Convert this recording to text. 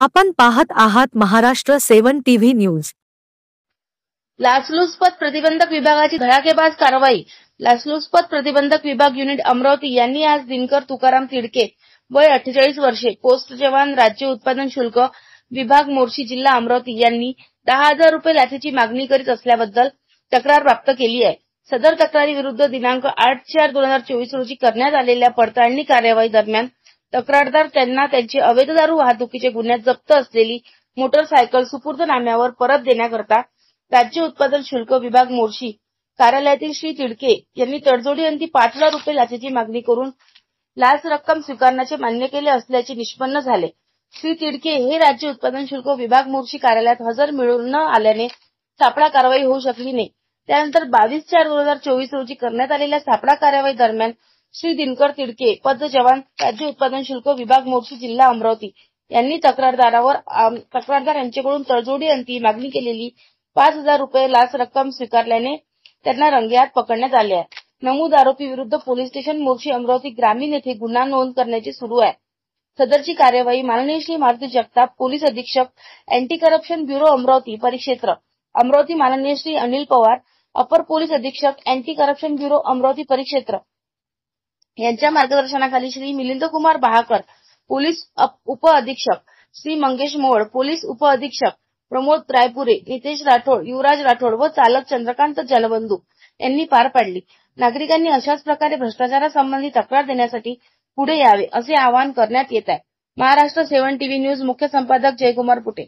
आपण पाहत आहात महाराष्ट्र 7 टीव्ही न्यूज। लाचलुचपत प्रतिबंधक विभागाची धडाकेबाज कारवाई। लाचलुचपत प्रतिबंधक विभाग युनिट अमरावती यांनी आज दिनकर तुकाराम तिडके वय 48 वर्षे पोस्ट जवान राज्य उत्पादन शुल्क विभाग मोर्शी जिल्हा अमरावती यांनी 10,000 रुपये लाचेची मागणी करीत असल्याबद्दल तक्रार प्राप्त केली आहे। सदर तक्रारी विरुद्ध दिनांक 8/4/2024 रोजी करण्यात आलेल्या पडताळणी कार्यवाही दरम्यान तक्रारदार त्यांना त्यांची अवैध दारू वाहतुकीचे गुन्ह्यात जप्त असलेली मोटरसायकल सुपूर्द नाम्यावर परत देण्याकरता राज्य उत्पादन शुल्क विभाग मोर्शी कार्यालयातील श्री तिडके यांनी तडजोडी अंती 5,000 रुपये लाचेची मागणी करून लाच रक्कम स्वीकारण्याचे मान्य केले असल्याचे निष्पन्न झाले। श्री तिडके हे राज्य उत्पादन शुल्क विभाग मोर्शी कार्यालयात हजर मिळून न आल्याने सापळा कारवाई होऊ शकली नाही। त्यानंतर 22/4/2024 रोजी करण्यात आलेल्या सापळा कारवाई दरम्यान श्री दिनकर तिडके पद जवान राज्य उत्पादन शुल्क विभाग मोर्शी जिल्हा अमरावती यांनी तक्रारदार यांच्याकडून तडजोडी अंती मागणी केलेली 5,000 रुपये लाच रक्कम स्वीकारल्याने त्यांना रंगेहात पकडण्यात आले आहे। नमूद आरोपी विरुद्ध पोलीस स्टेशन मोर्शी अमरावती ग्रामीण येथे गुन्हा नोंद करण्याची सुरू आहे। सदरची कार्यवाही माननीय श्री मारुती जगताप पोलीस अधीक्षक अँटी करप्शन ब्युरो अमरावती परिक्षेत्र अमरावती, माननीय श्री अनिल पवार अपर पोलीस अधीक्षक अँटी करप्शन ब्युरो अमरावती परिक्षेत्र यांच्या मार्गदर्शनाखाली श्री मिलिंद कुमार बहाकर पोलीस उप अधीक्षक, श्री मंगेश मोड पोलीस उप अधीक्षक, प्रमोद रायपुरे, नितेश राठोड, युवराज राठोड व चालक चंद्रकांत जलबंधू यांनी पार पाडली। नागरिकांनी अशाच प्रकारे भ्रष्टाचारासंबंधी तक्रार देण्यासाठी पुढे यावे असे आवाहन करण्यात येत आहे। महाराष्ट्र 7 टीव्ही न्यूज मुख्य संपादक जयकुमार पुटे।